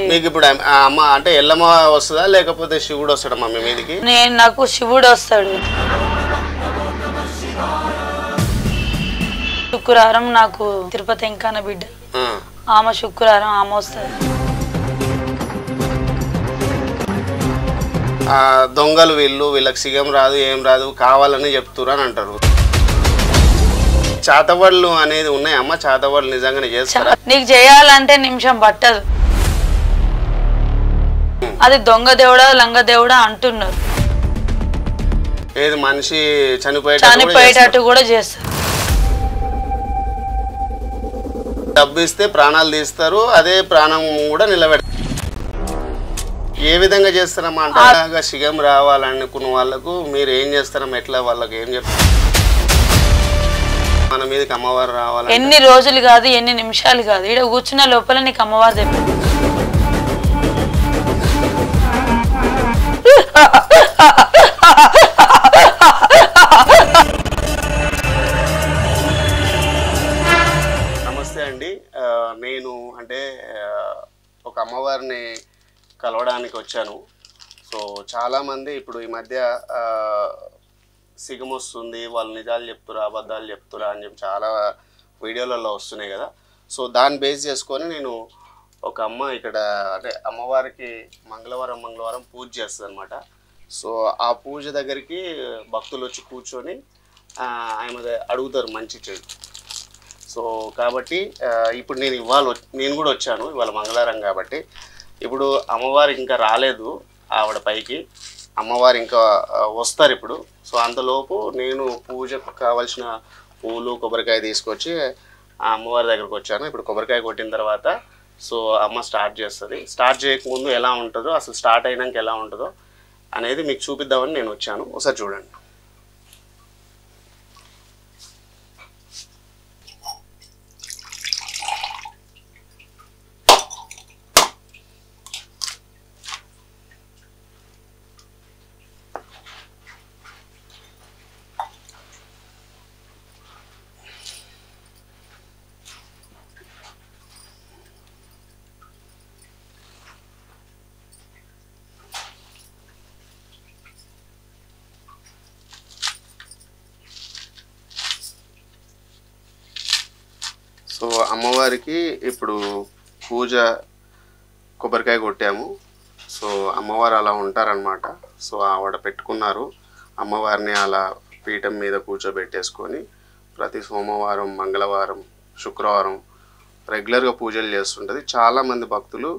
మీకు ఇప్పుడు అమ్మ అంటే ఎల్లమ్మ వస్తుందా లేకపోతే శివుడు వస్తాడమ్మా మీ మీదికి? నాకు శివుడు వస్తాడు. శుక్రవారం నాకు తిరుపతి ఎంకాన బిడ్డ, ఆమె శుక్రవారం ఆమె వస్తుంది. దొంగలు వీళ్ళకి సిగం రాదు ఏం రాదు కావాలని చెప్తురు అని అంటారు. చాతబడులు అనేది ఉన్నాయమ్మా? చాతబడులు నిజంగానే చేస్తారా? నీకు చేయాలంటే నిమిషం పట్టదు. అది దొంగ దేవుడా లంగ దేవుడా అంటున్నారు. ఏది మనిషి చనిపోయేటట్టు కూడా చేస్తారు. డబ్బు ఇస్తే ప్రాణాలు తీస్తారు, అదే ప్రాణం కూడా నిలబెడతారు. ఏ విధంగా చేస్తారమ్మా? అంటే శిగం రావాలనుకున్న వాళ్ళకు మీరు ఏం చేస్తారమ్మా? ఎట్లా వాళ్ళకి ఏం చెప్తారు? మన మీదకి అమ్మవారు రావాలి ఎన్ని రోజులు కాదు, ఎన్ని నిమిషాలు కాదు, ఇక్కడ కూర్చున్న లోపల నీకు అమ్మవారు తెప్పింది. నమస్తే అండి. నేను అంటే ఒక అమ్మవారిని కలవడానికి వచ్చాను. సో చాలామంది ఇప్పుడు ఈ మధ్య సిగం వస్తుంది, వాళ్ళు నిజాలు చెప్తురా అబద్ధాలు చెప్తురా అని చెప్పి చాలా వీడియోలలో వస్తున్నాయి కదా. సో దాన్ని బేస్ చేసుకొని నేను ఒక అమ్మ ఇక్కడ అంటే అమ్మవారికి మంగళవారం పూజ చేస్తుంది అనమాట. సో ఆ పూజ దగ్గరికి భక్తులు వచ్చి కూర్చొని ఆమె అడుగుతారు మంచి చెడు. సో కాబట్టి ఇప్పుడు నేను కూడా వచ్చాను ఇవాళ మంగళవారం కాబట్టి. ఇప్పుడు అమ్మవారు ఇంకా రాలేదు, ఆవిడ పైకి అమ్మవారు ఇంకా వస్తారు ఇప్పుడు. సో అంతలోపు నేను పూజకు కావాల్సిన పూలు కొబ్బరికాయ తీసుకొచ్చి ఆ అమ్మవారి దగ్గరకు వచ్చాను. ఇప్పుడు కొబ్బరికాయ కొట్టిన తర్వాత సో అమ్మ స్టార్ట్ చేస్తుంది. స్టార్ట్ చేయకముందు ఎలా ఉంటుందో, అసలు స్టార్ట్ అయినాక ఎలా ఉంటుందో అనేది మీకు చూపిద్దామని నేను వచ్చాను. ఒకసారి చూడండి. సో అమ్మవారికి ఇప్పుడు పూజ కొబ్బరికాయ కొట్టాము. సో అమ్మవారు అలా ఉంటారనమాట. సో ఆవిడ పెట్టుకున్నారు అమ్మవారిని అలా పీఠం మీద కూర్చోబెట్టేసుకొని ప్రతి సోమవారం, మంగళవారం, శుక్రవారం రెగ్యులర్గా పూజలు చేస్తుంటుంది. చాలామంది భక్తులు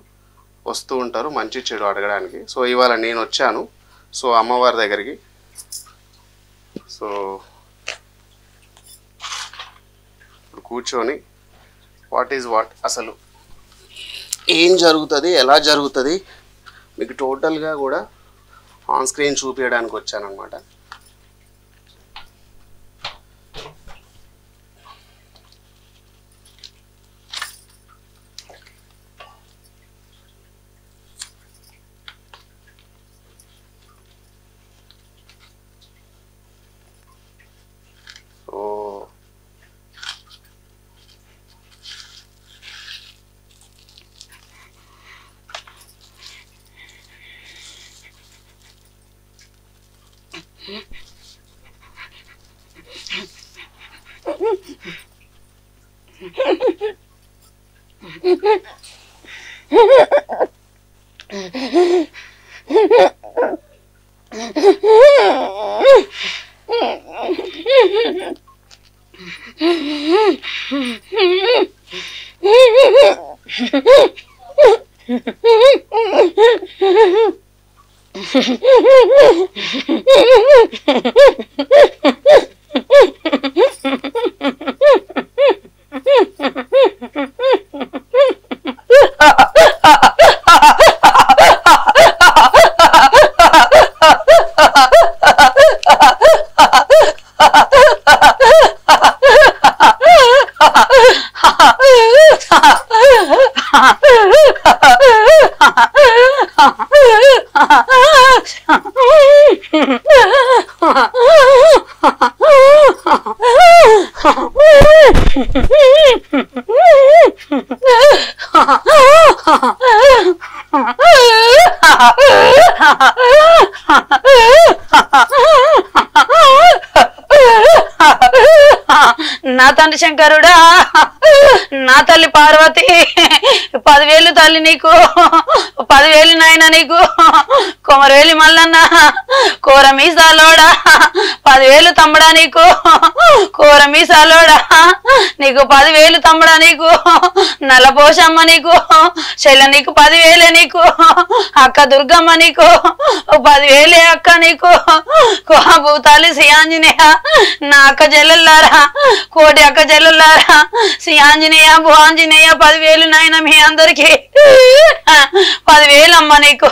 వస్తూ ఉంటారు మంచి చెడు అడగడానికి. సో ఇవాళ నేను వచ్చాను సో అమ్మవారి దగ్గరికి. సో ఇప్పుడు కూర్చొని వాట్ ఈజ్ వాట్, అసలు ఏం జరుగుతుంది, ఎలా జరుగుతుంది మీకు టోటల్గా కూడా ఆన్ స్క్రీన్ చూపించడానికి వచ్చానమాట. నా తండ్రి శంకరుడా, నా తల్లి పార్వతి, 10,000 తల్లి నీకు, 10,000 నాయన నీకు, కొమరవేలి మల్లన్న కూర మీసాలోడా, 10,000 తమ్ముడా నీకు, కూర మీసాలోడా నీకు 10,000 తమ్ముడా నీకు, నల్లపోషమ్మ నీకు, చెల్ల నీకు 10,000 నీకు, అక్క దుర్గమ్మ నీకు 10,000 అక్క నీకు, భూతాలి శ్రీ ఆంజనేయ నా అక్క చెల్లెల్లారా, కోటి అక్క చెల్లెల్లారా, శ్రీ ఆంజనేయ భూ ఆంజనేయ 10,000 నాయన మీ అందరికి 10,000 అమ్మ నీకు,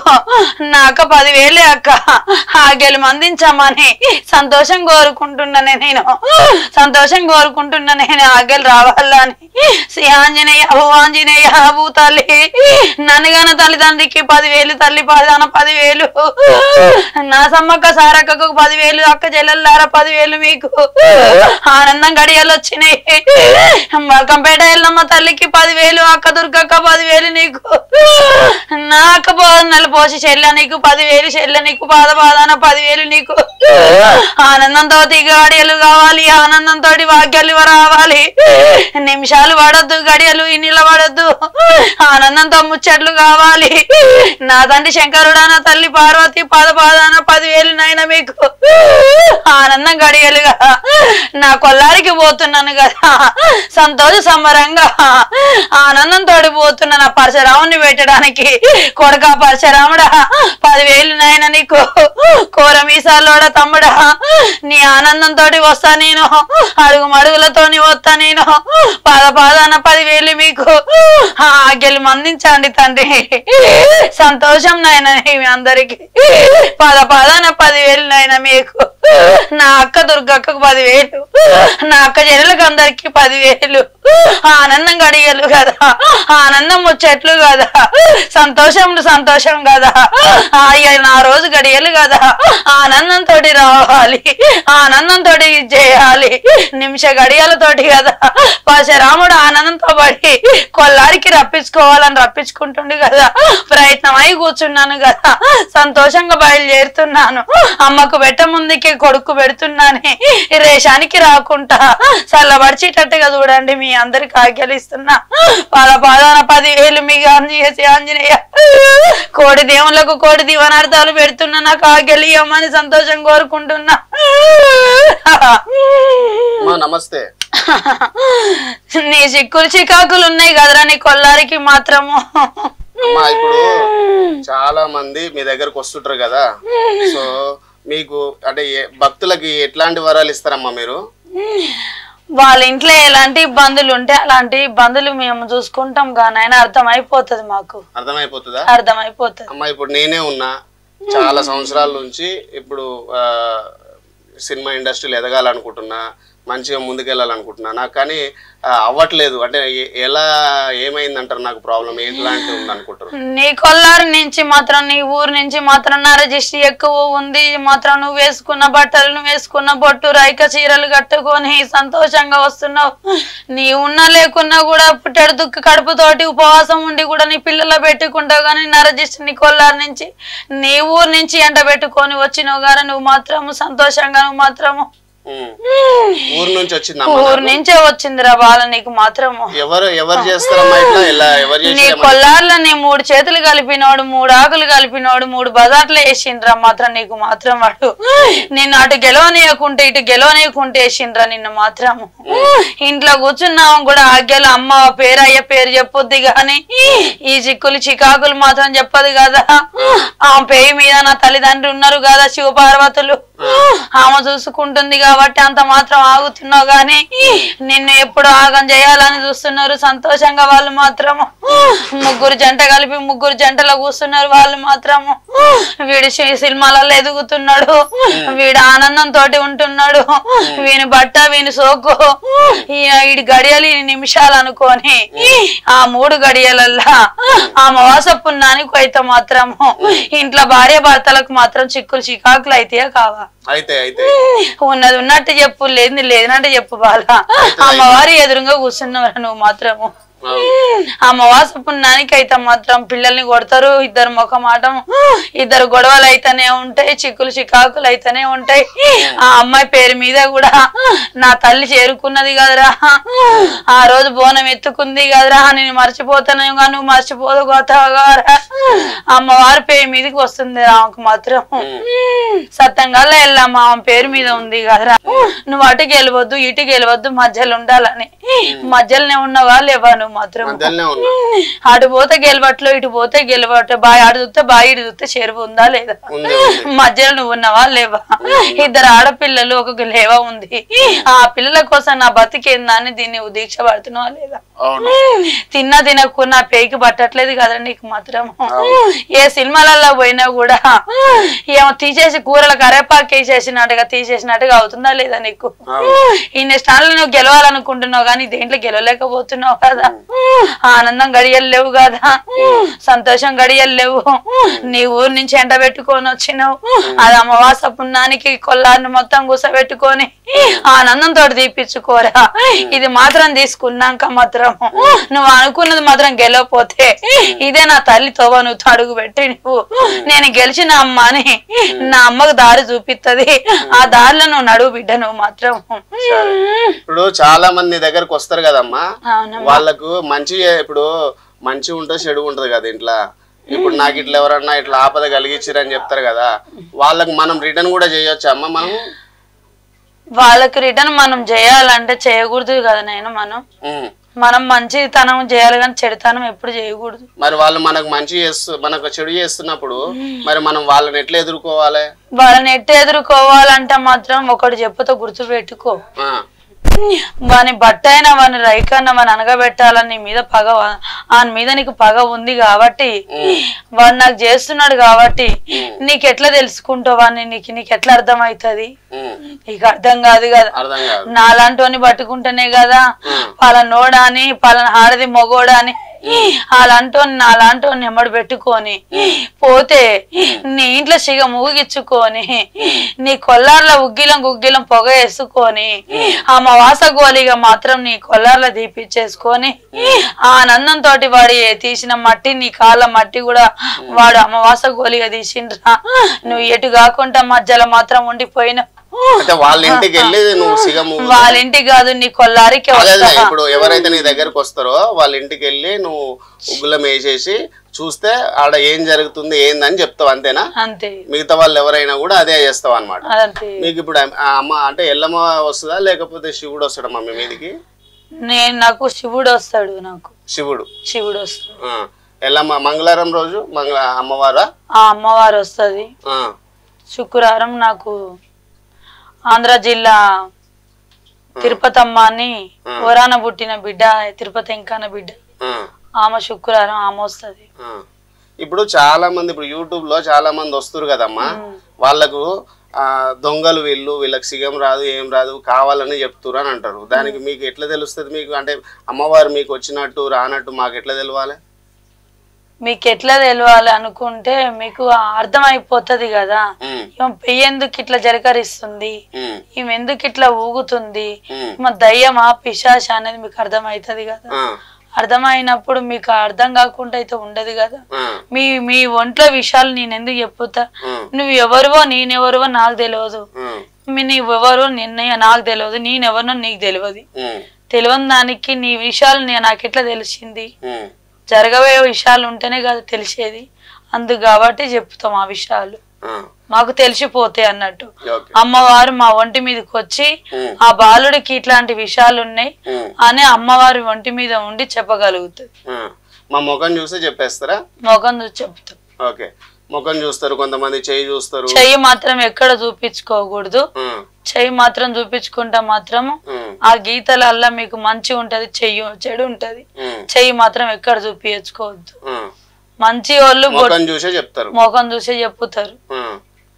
నా అక్క 10,000 అక్క, ఆగేలు మందించమ్మని సంతోషం కోరుకుంటున్నానే నేను, సంతోషం కోరుకుంటున్నా నేను, ఆగేలు రావాలని శ్రీ ఆంజనేయ భూ ఆంజనేయ భూతాలి నన్నుగాన తల్లిదండ్రికి 10,000 తల్లి పాదాన 10,000, నా సమ్మక్క సారక్కకు 10,000, అక్క చెల్లెల్లారా 10,000 మీకు ఆనందం గడియలు వచ్చినాయి. మల్కంపేట ఎల్లమ్మ తల్లికి 10,000, అక్క దుర్గక్క 10,000 నీకు, నా అక్క నెల పోసి చెల్లె నీకు 10,000, చెల్లె నీకు పాదాన 10,000 నీకు, ఆనందంతో గడియలు కావాలి, ఆనందంతో వాక్యాలు రావాలి, నిమిషాలు పడొద్దు, గడియలు నిలబడొద్దు, ఆనందంతో ముచ్చట్లు కావాలి. నా తండ్రి శంకరుడా, నా తల్లి పార్వతి పాదాన 10,000 నాయన మీకు ఆనందం గడియలుగా, నా కొల్లారికి పోతున్నాను కదా సంతోష సంబరంగా ఆనందంతో పోతున్నా, నా పరశురాముని పెట్టడానికి కొడుక పరశురాముడా 10,000 నాయన నీకు, కూర మీసాలోడా తమ్ముడా నీ ఆనందంతో వస్తా నేను, అడుగు మడుగులతోని వస్తా నేను, పాదాన 10,000 మీకు ఆజ్ఞలు మందించండి తండ్రి, సంతోషం నాయన మీ అందరికి, పాదాన 10,000 నాయన మీకు, నా అక్క దుర్గక్కకు 10,000, నా అక్క చెల్లెలకు అందరికి 10,000, ఆనందం గడియలు కదా, ఆనందం ముచ్చట్లు కదా, సంతోషం కదా, నా రోజు గడియలు కదా, ఆనందంతో రావాలి, ఆనందంతో చేయాలి, నిమిష గడియలతోటి కదా పరశురాముడు ఆనందంతో పడి కొల్లారికి రప్పించుకోవాలని రప్పించుకుంటుండే కదా, ప్రయత్నం అయి కూర్చున్నాను కదా, సంతోషంగా బయలుదేరుతున్నాను, అమ్మకు పెట్ట ముందుకి కొడుకు పెడుతున్నానే, రేషానికి రాకుండా చల్లబడిచేటట్టుగా చూడండి, మీ అందరికి ఆజ్ఞలిస్తున్నా, పాదాన 10,000 మీకు ఆంజనేయ, కోడి దేవుళ్ళకు కోడి దీవనార్థాలు పెడుతున్నా, నాకు ఆజ్ఞలు ఇవ్వమని సంతోషం కోరుకుంటున్నా. నమస్తే. నీ చిక్కులు చికాకులు ఉన్నాయి కదరా నీ కొల్లారికి మాత్రము. అమ్మా ఇప్పుడు చాలా మంది మీ దగ్గరకు వస్తుంటారు కదా, సో మీకు అంటే భక్తులకి ఎట్లాంటి వరాలు ఇస్తారమ్మా మీరు? వాళ్ళ ఇంట్లో ఎలాంటి ఇబ్బందులు ఉంటే అలాంటి ఇబ్బందులు మేము చూసుకుంటాం కానీ ఆయన అర్థమైపోతుంది, మాకు అర్థమైపోతుందా? అర్థమైపోతుంది అమ్మా. ఇప్పుడు నేనే ఉన్నా చాలా సంవత్సరాల నుంచి, ఇప్పుడు సినిమా ఇండస్ట్రీలో ఎదగాలనుకుంటున్నా, మంచిగా ముందుకెళ్ళాలనుకుంటున్నా, నాకు కానీ అవ్వట్లేదు. అంటే ఎలా ఏమైందంటారు? నాకు ప్రాబ్లం ఎట్లాంటి ఉంది అనుకుంటారు? నీ కొల్లారి నుంచి మాత్రం, నీ ఊరు నుంచి మాత్రం నా రిజిస్ట్రీ ఎక్కువ ఉంది మాత్రం, నువ్వు వేసుకున్న బట్టలు, నువ్వు వేసుకున్న బొట్టు, రైక చీరలు కట్టుకొని సంతోషంగా వస్తున్నావు. నీ ఉన్నా లేకున్నా కూడా పుట్టెడు దుక్కు కడుపుతోటి ఉపవాసం ఉండి కూడా నీ పిల్లలు పెట్టుకుంటావు కానీ నా రిజిస్ట్రీ నీ కొల్లారి నుంచి, నీ ఊరు నుంచి ఎంట పెట్టుకొని వచ్చినావు కానీ నువ్వు మాత్రము సంతోషంగా, నువ్వు మాత్రము ఊరు నుంచి వచ్చింది, ఊరు నుంచే వచ్చిందిరా బాల నీకు మాత్రము. ఎవరు చేస్తారమ్మా ఇట్లా? నీ కొల్లార్లో నీ 3 చేతులు కలిపినోడు, 3 ఆకులు కలిపినోడు, 3 బజార్లు వేసిండ్రా మాత్రం నీకు మాత్రం. వాడు నిన్ను అటు గెలవనీయకుంటే ఇటు గెలవనీయకుంటే వేసిండ్రా నిన్ను మాత్రము. ఇంట్లో కూర్చున్నాము కూడా ఆజ్ఞలు అమ్మ పేరు అయ్య పేరు చెప్పొద్ది గాని ఈ చిక్కులు చికాకులు మాత్రం చెప్పదు కదా. ఆ పేరు మీద నా తల్లిదండ్రులు ఉన్నారు కదా శివపార్వతులు, ఆమె చూసుకుంటుంది కాబట్టి అంత మాత్రం ఆగుతున్నావు గాని నిన్ను ఎప్పుడు ఆగం చేయాలని చూస్తున్నారు. సంతోషంగా వాళ్ళు మాత్రము 3 జంట కలిపి 3 జంటలో కూర్చున్నారు వాళ్ళు మాత్రము. వీడు సినిమాలలో ఎదుగుతున్నాడు, వీడు ఆనందంతో ఉంటున్నాడు, వీని బట్ట వీని సోకు వీడి గడియలు ఈ నిమిషాలు అనుకోని ఆ 3 గడియలల్లా ఆ మవాస పున్నానికి అయితే మాత్రము ఇంట్లో భార్య భర్తలకు మాత్రం చిక్కులు చికాకులు అయితే కావా? ఉన్నది ఉన్నట్టు చెప్పు, లేదంటే చెప్పు బాల. అమ్మవారి ఎదురుగా కూర్చున్నావు నువ్వు మాత్రము. అమావాస పుణ్యానికి అయితే మాత్రం పిల్లల్ని కొడతారు, ఇద్దరు ముఖమాటం, ఇద్దరు గొడవలు అయితేనే ఉంటాయి, చిక్కులు చికాకులు అయితేనే ఉంటాయి. ఆ అమ్మాయి పేరు మీద కూడా నా తల్లి చేరుకున్నది కదరా, ఆ రోజు బోనం ఎత్తుకుంది కదరా, నేను మర్చిపోతాను నువ్వు మర్చిపోదు గోతగారా, అమ్మవారి పేరు మీదకి వస్తుంది ఆమెకు మాత్రం. సత్యంగా వెళ్ళామా ఆమె పేరు మీద ఉంది కదరా, నువ్వు అటుకి వెళ్ళవద్దు ఇటుకి వెళ్ళవద్దు, మధ్యలో ఉండాలని. మధ్యలోనే ఉన్నవా లేవా నువ్వు మాత్రం? అటు పోతే గెలవట్లు ఇటు పోతే గెలవట్లు, బాయ్ ఆడు చూస్తే బాయ్ ఇటు చూస్తే చెరువు ఉందా లేదా, మధ్యలో నువ్వు ఉన్నవా లేవా? ఇద్దరు ఆడపిల్లలు ఒక లేవా ఉంది, ఆ పిల్లల కోసం నా బతికేందని దీన్ని దీక్ష పడుతున్నావా లేదా? తిన్నా తినకున్నా పేకి పట్టట్లేదు కదా నీకు మాత్రం. ఏ సినిమాలలో పోయినా కూడా ఏమో తీసేసి కూరలు కరేపాకు తీసేసినట్టుగా అవుతుందా లేదా నీకు? ఇన్ని స్టాన్లు నువ్వు గెలవాలనుకుంటున్నావు కానీ దేంట్లో గెలవలేకపోతున్నావు కదా. ఆనందం గడియలు లేవు కదా, సంతోషం గడియలు లేవు. నీ ఊరు నుంచి ఎండ పెట్టుకొని వచ్చినావు, అది అమావాస పుణ్యానికి కొల్లాన్ని మొత్తం కూసబెట్టుకొని ఆనందంతో తీపించుకోరా. ఇది మాత్రం తీసుకున్నాక మాత్రం నువ్వు అనుకున్నది మాత్రం గెలవపోతే ఇదే నా తల్లి తోవ నువ్వు అడుగు పెట్టి నువ్వు నేను గెలిచిన అమ్మ అని నా అమ్మకు దారి చూపిస్తుంది, ఆ దారిలో నువ్వు నడువు బిడ్డ నువ్వు మాత్రం. ఇప్పుడు చాలా మంది దగ్గరకు వస్తారు కదమ్మా, వాళ్ళకు మంచి ఇప్పుడు మంచి ఉంటుంది చెడు ఉంటది కదా ఇంట్లో. ఇప్పుడు నాకు ఇట్లా ఎవరన్నా ఇట్లా ఆపద కలిగించారని చెప్తారు కదా, వాళ్ళకి మనం రిటర్న్ కూడా చేయొచ్చా అమ్మ? మనం వాళ్ళకి రిటర్న్ మనం చేయాలంటే చేయకూడదు కదా నేను. మనం మంచితనం చేయాలి కానీ చెడుతనం ఎప్పుడు చేయకూడదు. మరి వాళ్ళు మనకు మంచి మనకు చెడు చేస్తున్నప్పుడు మరి మనం వాళ్ళని ఎట్లా ఎదుర్కోవాలి? వాళ్ళని ఎట్లా ఎదుర్కోవాలంటే మాత్రం ఒకటి చెప్పుతో గుర్తు పెట్టుకో, వాని బట్ట అయినా వాని రైకన్నా వాని అనగబెట్టాలని నీ మీద పగ, ఆయన మీద నీకు పగ ఉంది కాబట్టి వాడు నాకు చేస్తున్నాడు కాబట్టి నీకు ఎట్లా తెలుసుకుంటావు వాడిని, నీకు ఎట్లా అర్థం అవుతుంది? నీకు అర్థం కాదు కదా. నాలాంటి పట్టుకుంటేనే కదా పలానా నోడాని పలానా ఆడది మొగోడాని అలాంటి నెమ్మడి పెట్టుకొని పోతే నీ ఇంట్లో సిగ మూగిచ్చుకొని నీ కొల్లార్ల ఉగ్గిలం పొగ వేసుకొని అమావాస గోలిగా మాత్రం నీ కొల్లార్ల దీపిచ్చేసుకొని ఆనందంతో వాడి తీసిన మట్టి నీ కాళ్ళ మట్టి కూడా వాడు అమావాస గోలిగా తీసిండ్రా. నువ్వు ఎటు కాకుండా మధ్యలో మాత్రం ఉండిపోయినా వాళ్ళ ఇంటికి వెళ్ళి నువ్వు వాళ్ళ ఇంటికి కాదు నీ కొల్లారికి. ఇప్పుడు ఎవరైతే నీ దగ్గరకు వస్తారో వాళ్ళ ఇంటికి వెళ్ళి నువ్వు ఉగ్గులం వేసేసి చూస్తే ఆడ ఏం జరుగుతుంది ఏందని చెప్తావు అంతేనా? అంతే. మిగతా వాళ్ళు ఎవరైనా కూడా అదే చేస్తావు అన్నమాట. మీకు ఇప్పుడు అమ్మ అంటే ఎల్లమ్మ వస్తుందా లేకపోతే శివుడు వస్తాడా మమ్మీ మీదికి? నాకు శివుడు వస్తాడు. నాకు శివుడు వస్తాడు. ఎల్లమ్మ మంగళవారం రోజు అమ్మవారా? అమ్మవారు వస్తుంది. శుక్రవారం నాకు ఆంధ్ర జిల్లా తిరుపతమ్మ అని వరాన పుట్టిన బిడ్డ, తిరుపతి ఎంకాన బిడ్డ, ఆమె శుక్రవారం ఆమె వస్తుంది. ఇప్పుడు చాలా మంది ఇప్పుడు యూట్యూబ్ లో చాలా మంది వస్తారు కదమ్మా, వాళ్ళకు దొంగలు వీళ్ళకి సిగం రాదు ఏం రాదు కావాలని చెప్తున్నారు అని అంటారు. దానికి మీకు ఎట్లా తెలుస్తుంది? మీకు అంటే అమ్మవారు మీకు వచ్చినట్టు రానట్టు మాకు ఎట్లా తెలవాలి? మీకు ఎట్లా తెలియాలి అనుకుంటే మీకు అర్థమైపోతుంది కదా, ఎందుకు ఇట్లా జరకరిస్తుంది, ఈమె ఎందుకు ఇట్లా ఊగుతుంది, మా దయ్యమా పిశాచ అనేది మీకు అర్థమవుతుంది కదా. అర్థమైనప్పుడు మీకు అర్థం కాకుండా అయితే ఉండదు కదా. మీ ఒంట్లో విషయాలు నేను ఎందుకు చెప్పుతా? నువ్వు ఎవరివో నేనెవరివో నాకు తెలియదు, నువ్వెవరో నాకు తెలియదు, నేనెవరినో నీకు తెలియదు. తెలియని దానికి నీ విషయాలు నాకు ఎట్లా తెలిసింది? జరగబోయే విషయాలు ఉంటేనే కదా తెలిసేది. అందుకు కాబట్టి చెప్తాం ఆ విషయాలు మాకు తెలిసిపోతాయి అన్నట్టు. అమ్మవారు మా ఒంటి మీదకి వచ్చి ఆ బాలుడికి ఇట్లాంటి విషయాలు ఉన్నాయి అని అమ్మవారి ఒంటి మీద ఉండి చెప్పగలుగుతుంది. మా ముఖం చూసి చెప్పేస్తారా? ముఖం చూసి చెప్తాం. ఓకే, ముఖం చూస్తారు, కొంతమంది చెయ్యి చూస్తారు. చెయ్యి మాత్రం ఎక్కడ చూపించుకోకూడదు. చెయ్యి మాత్రం చూపించుకుంటా మాత్రం ఆ గీతలల్లా మీకు మంచి ఉంటది, చెడు ఉంటది. చెయ్యి మాత్రం ఎక్కడ చూపించుకోవద్దు. మంచి వాళ్ళు ముఖం చూసే చెప్తారు, ముఖం చూసే చెప్పుతారు.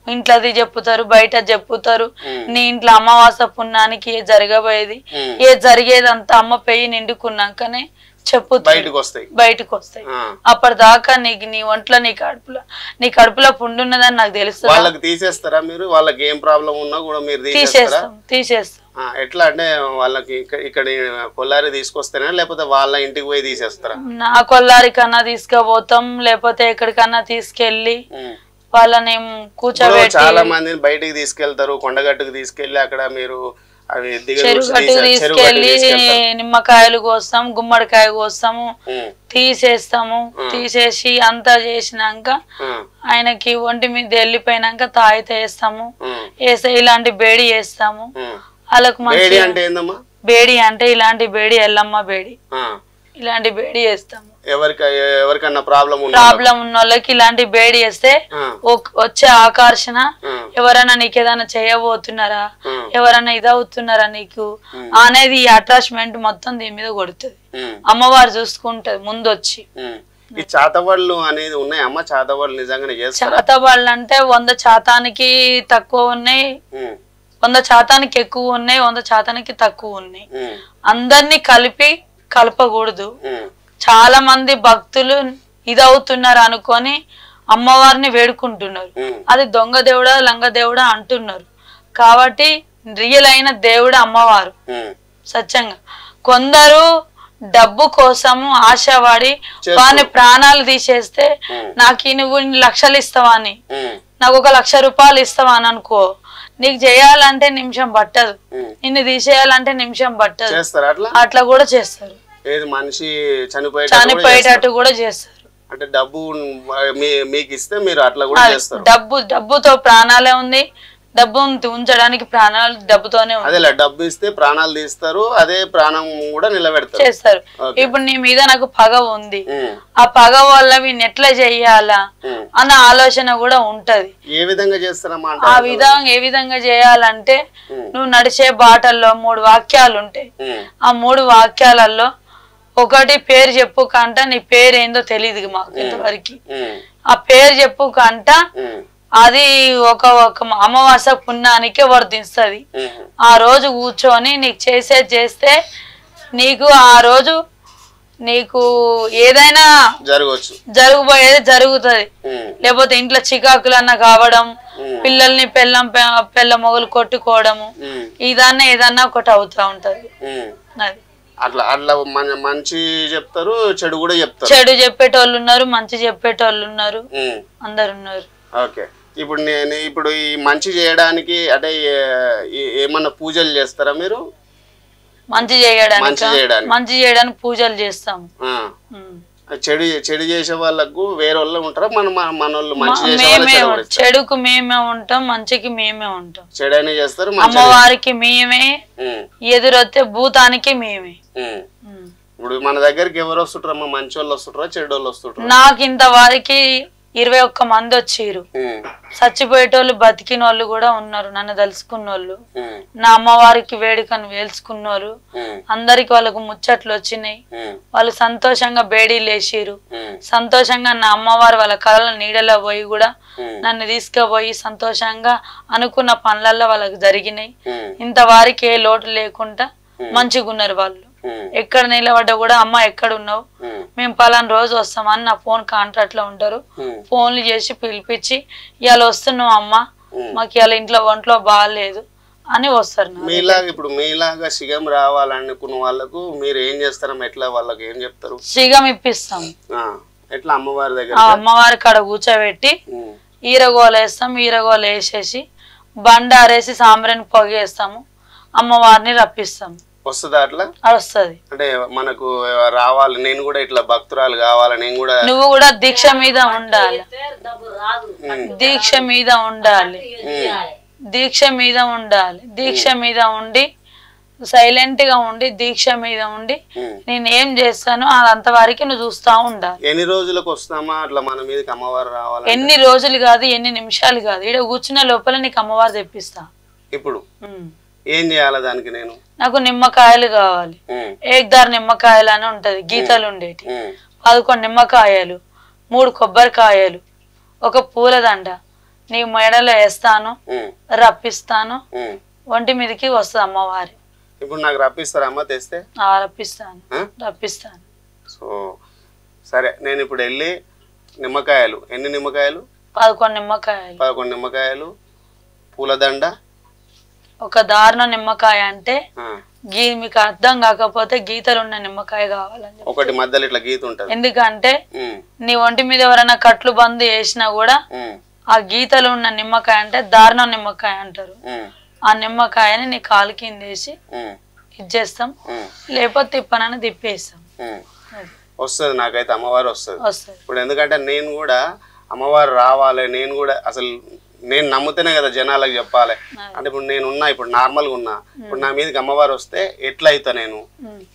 ఇంట్లోది చెప్పుతారు, బయట చెప్పుతారు. నీ ఇంట్లో అమావాస పుణ్యానికి ఏ జరగబోయేది ఏ జరిగేదంతా అమ్మ పెయ్యి నిండుకున్నాకనే చెప్పు బయటకు వస్తాయి. అప్పటిదాకా నీ ఒంట్లో నీ కడుపులో పుండున్నదని నాకు తెలుస్తుంది. వాళ్ళకి తీసేస్తారా మీరు? వాళ్ళకి ఏం ప్రాబ్లం ఉన్నా కూడా మీరు తీసేస్తాం. ఎట్లా అంటే వాళ్ళకి ఇక్కడ కొల్లారి తీసుకొస్తేనే లేకపోతే వాళ్ళ ఇంటికి పోయి తీసేస్తారా? నా కొల్లారి కన్నా తీసుకుపోతాం, లేకపోతే ఎక్కడికన్నా తీసుకెళ్ళి వాళ్ళని కూర్చోబెట్టి చాలా మందిని బయటికి తీసుకెళ్తారు, కొండగట్టుకు తీసుకెళ్లి అక్కడ మీరు అవి చెరుగట్టు తీసుకెళ్ళి నిమ్మకాయలు కోస్తాం, గుమ్మడికాయ కోస్తాము, తీసేస్తాము. తీసేసి అంతా చేసినాక ఆయనకి ఒంటి మీద వెళ్ళిపోయినాక తాయితే వేస్తాము. వేస్తే ఇలాంటి బేడి వేస్తాము. వాళ్ళకు మంచి బేడి అంటే ఇలాంటి బేడి ఎల్లమ్మ బేడి, ఇలాంటి బేడి వేస్తాము. ఎవరికన్నా ప్రాబ్లం ఉన్న వాళ్ళకి ఇలాంటి బేడి వేస్తే వచ్చే ఆకర్షణ, ఎవరైనా నీకు ఏదైనా చేయబోతున్నారా, ఎవరైనా ఇదవుతున్నారా నీకు అనేది ఈ అటాచ్మెంట్ మొత్తం దీని మీద కొడుతుంది. అమ్మవారు చూసుకుంటది ముందొచ్చి. ఈ చాతవాళ్ళు అనేది ఉన్నాయి అమ్మ, చాతవాళ్ళు నిజంగానే చేస్తారు? చాతవాళ్ళు అంటే 100 శాతానికి తక్కువ ఉన్నాయి, 100 శాతానికి ఎక్కువ ఉన్నాయి, 100 శాతానికి తక్కువ ఉన్నాయి. అందరినీ కలపకూడదు. చాలా మంది భక్తులు ఇదవుతున్నారు అనుకొని అమ్మవారిని వేడుకుంటున్నారు. అది దొంగ దేవుడా లంగ దేవుడా అంటున్నారు. కాబట్టి రియల్ అయిన దేవుడు అమ్మవారు సత్యంగా. కొందరు డబ్బు కోసము ఆశపడి వాని ప్రాణాలు తీసేస్తే నాకు నువ్వు లక్షలు ఇస్తావా అని, నాకు 1 లక్ష రూపాయలు ఇస్తావా అని అనుకో, నీకు చేయాలంటే నిమిషం పట్టదు, నిన్ను తీసేయాలంటే నిమిషం పట్టదు. అట్లా కూడా చేస్తారు. మనిషి చనిపోయేటట్టు కూడా చేస్తారు. అంటే డబ్బు మీకు ఇస్తే మీరు అట్లా కూడా చేస్తారు. డబ్బుతో ప్రాణాలే ఉంది, డబ్బు ఉంచడానికి ప్రాణాలు డబ్బుతోనే ఉంది. అదే డబ్బు ఇస్తే ప్రాణాలు తీస్తారు, అదే ప్రాణం కూడా నిలబెడతారు చేస్తారు. ఇప్పుడు నీ మీద నాకు పగ ఉంది, ఆ పగ వల్ల వీడిని ఎట్లా చెయ్యాలా అన్న ఆలోచన కూడా ఉంటది. ఏ విధంగా చేస్తారమ్మా? ఆ విధంగా ఏ విధంగా చేయాలంటే నువ్వు నడిచే బాటల్లో 3 వాక్యాలు ఉంటాయి. ఆ 3 వాక్యాలలో ఒకటి పేరు చెప్పు కంట, నీ పేరు ఏందో తెలియదు మాకు ఇంతవరకు. ఆ పేరు చెప్పు కంట అది ఒక అమావాస్య పుణ్యానికే వర్తిస్తుంది. ఆ రోజు కూర్చొని నీకు చేస్తే నీకు ఆ రోజు నీకు ఏదైనా జరగబోయేది జరుగుతుంది. లేకపోతే ఇంట్లో చికాకులన్నా కావడం, పిల్లల్ని పెళ్ళ మొగలు కొట్టుకోవడము, ఇదన్నా ఏదన్నా ఒకటి అవుతా ఉంటది. అది అట్లా అట్లా మంచి చెప్తారు, చెడు కూడా చెప్తారు. చెడు చెప్పేటోళ్ళు ఉన్నారు, మంచి చెప్పేటోళ్ళు ఉన్నారు, అందరు ఉన్నారు. ఓకే. ఇప్పుడు ఈ మంచి చేయడానికి అంటే ఏమన్నా పూజలు చేస్తారా మీరు? మంచి చేయడానికి పూజలు చేస్తాము. చెడు చేసే వాళ్ళకు వేరే వాళ్ళు ఉంటారా? మనోళ్ళు మంచి చెడుకు మేమే ఉంటాం, మంచికి మేమే ఉంటాం. చెడైనా చేస్తారు, అమ్మవారికి మేమే, ఎదురొస్తే భూతానికి మేమే. ఇప్పుడు మన దగ్గరికి ఎవరు వస్తుంటారమ్మా? మంచి వాళ్ళు వస్తుంటారా, చెడు వాళ్ళు వస్తుంటారా? నాకు ఇంతవరకు 21 మంది వచ్చిర్రు. చచ్చిపోయేటోళ్ళు బతికిన వాళ్ళు కూడా ఉన్నారు, నన్ను తలుసుకున్న వాళ్ళు, నా అమ్మవారికి వేడుకను వేల్చుకున్నారు. అందరికి వాళ్ళకు ముచ్చట్లు వచ్చినాయి. వాళ్ళు సంతోషంగా బేడీలు వేసిరు. సంతోషంగా నా అమ్మవారు వాళ్ళ కళల నీడలో పోయి కూడా నన్ను తీసుకుపోయి సంతోషంగా అనుకున్న పనులలో వాళ్ళకి జరిగినాయి. ఇంతవారికి ఏ లోటు లేకుండా మంచిగా ఉన్నారు వాళ్ళు. ఎక్కడ నిలబడ్డా కూడా అమ్మ ఎక్కడ ఉన్నావు, మేము పలానా రోజు వస్తామని నా ఫోన్ కాంటాక్ట్ లో ఉంటారు. ఫోన్లు చేసి పిలిపించి ఇవాళ వస్తున్నాం అమ్మ, మాకు ఇవాళ ఒంట్లో బాగాలేదు అని వస్తారు. ఇప్పుడు మీలాగా సిగం రావాలనుకున్న వాళ్ళకు మీరు ఏం చేస్తారా? ఎట్లా వాళ్ళకి ఏం చెప్తారు? సిగం ఇప్పిస్తాం. ఎట్లా? అమ్మవారి దగ్గర అమ్మవారి కాడ కూర్చోబెట్టి ఈరగోలు వేస్తాం. ఈరగోలు వేసేసి బండ ఆరేసి సాంబ్రాన్ని పొగేస్తాము. అమ్మవారిని రప్పిస్తాం. వస్తుందా? అట్లా వస్తుంది. అంటే మనకు రావాలి, నేను కూడా ఇట్లా భక్తురాలు కావాలి, నేను కూడా. నువ్వు కూడా దీక్ష మీద ఉండాలి, దీక్ష మీద ఉండాలి, దీక్ష మీద ఉండాలి. దీక్ష మీద ఉండి సైలెంట్ గా ఉండి దీక్ష మీద ఉండి నేను ఏం చేస్తాను అంతవరకు నువ్వు చూస్తా ఉండాలి. ఎన్ని రోజులకు వస్తామా అట్లా మన మీదకి అమ్మవారు రావాలి? ఎన్ని రోజులు కాదు, ఎన్ని నిమిషాలు కాదు, ఇక్కడ కూర్చున్న లోపల నీకు అమ్మవారు తెప్పిస్తా. ఇప్పుడు ఏం చేయాలి దానికి? నేను నాకు నిమ్మకాయలు కావాలి. ఏకదారి నిమ్మకాయలు అని ఉంటది, గీతలు ఉండేటి. 11 నిమ్మకాయలు, 3 కొబ్బరికాయలు, 1 పూలదండ నీ మెడలో వేస్తాను, రప్పిస్తాను. ఒంటి మీదకి వస్తుంది అమ్మవారి. ఇప్పుడు నాకు రప్పిస్తారమ్మా? తెస్తే రప్పిస్తాను, రప్పిస్తాను. సో సరే, నేను ఇప్పుడు వెళ్ళి నిమ్మకాయలు, ఎన్ని నిమ్మకాయలు? 11 నిమ్మకాయలు. 11 నిమ్మకాయలు, పూలదండ, ఒక దారుణ నిమ్మకాయ అంటే ఆ, మీకు అర్థం కాకపోతే గీతలు ఉన్న నిమ్మకాయ కావాలని చెప్పి. ఒకటి మధ్యలో ఇట్లా గీత ఉంటది. ఎందుకంటే ఉమ్, నీ ఒంటి మీద ఎవరైనా కట్లు బంద్ చేసినా కూడా ఉమ్, ఆ గీతలు ఉన్న నిమ్మకాయ అంటే దారుణ నిమ్మకాయ అంటారు. ఉమ్, ఆ నిమ్మకాయని నీ కాలు కింద వేసి ఉమ్, ఇచ్చేస్తాం, ఉమ్, లేకపోతే తిప్పనని తిప్పేస్తాం. ఉమ్. వస్తుంది నాకైతే అమ్మవారు వస్తుంది. వస్తుంది. ఇప్పుడు ఎందుకంటే నేను కూడా అమ్మవారు రావాలి, నేను కూడా అసలు నేను నమ్ముతేనే కదా జనాలకు చెప్పాలి. అంటే ఇప్పుడు నేను ఉన్నా, ఇప్పుడు నార్మల్గా ఉన్నా, ఇప్పుడు నా మీదకి అమ్మవారు వస్తే ఎట్లా అవుతా నేను,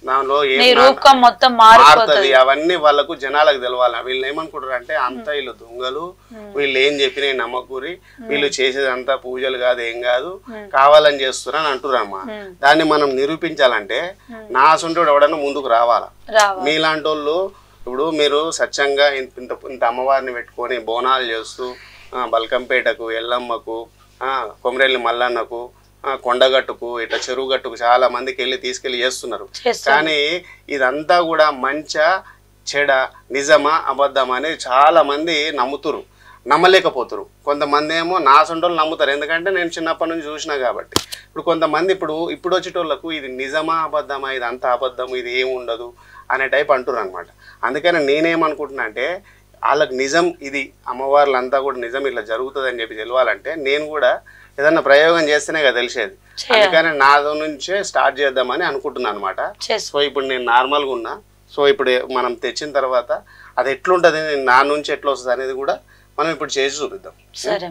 దానిలో నీ రూపం మొత్తం మారుతుంది, అవన్నీ వాళ్ళకు జనాలకు తెలవాలి. వీళ్ళు ఏమనుకుంటారు అంటే అంతా వీళ్ళు దొంగలు, వీళ్ళు ఏం చెప్పి నేను నమ్మకూరి, వీళ్ళు చేసేదంతా పూజలు కాదు ఏం కాదు, కావాలని చేస్తున్నారని అంటున్నారమ్మా. దాన్ని మనం నిరూపించాలంటే నా సొంతోడు ఎవడన్నా ముందుకు రావాలా. మీలాంటి వాళ్ళు ఇప్పుడు మీరు స్వచ్ఛంగా ఇంత అమ్మవారిని పెట్టుకొని బోనాలు చేస్తూ బల్కంపేటకు, ఎల్లమ్మకు, కొమరెల్లి మల్లన్నకు, కొండగట్టుకు, ఇట్లా చెరువు గట్టుకు చాలా మందికి వెళ్ళి తీసుకెళ్ళి చేస్తున్నారు. కానీ ఇదంతా కూడా మంచా చెడ, నిజమా అబద్ధమా అనేది చాలా మంది నమ్ముతురు, నమ్మలేకపోతురు. కొంతమంది ఏమో నా సొంటోళ్ళు నమ్ముతారు, ఎందుకంటే నేను చిన్నప్పటి నుంచి చూసినా కాబట్టి. ఇప్పుడు కొంతమంది ఇప్పుడు వచ్చేటోళ్ళకు ఇది నిజమా అబద్ధమా, ఇది అంత అబద్ధం, ఇది ఏమి ఉండదు అనే టైప్ అంటున్నారు అనమాట. అందుకని నేనేమనుకుంటున్నా అంటే వాళ్ళకి నిజం, ఇది అమ్మవార్లంతా కూడా నిజం ఇట్లా జరుగుతుంది అని చెప్పి తెలియాలంటే నేను కూడా ఏదన్నా ప్రయోగం చేస్తేనే కదా తెలిసేది. అందుకని నాదో నుంచే స్టార్ట్ చేద్దామని అనుకుంటున్నాను అనమాట. సో ఇప్పుడు నేను నార్మల్గా ఉన్నా. సో ఇప్పుడు మనం తెచ్చిన తర్వాత అది ఎట్లుంటుంది, నా నుంచి ఎట్లా వస్తుంది అనేది కూడా మనం ఇప్పుడు చేసి చూపిద్దాం. సరే.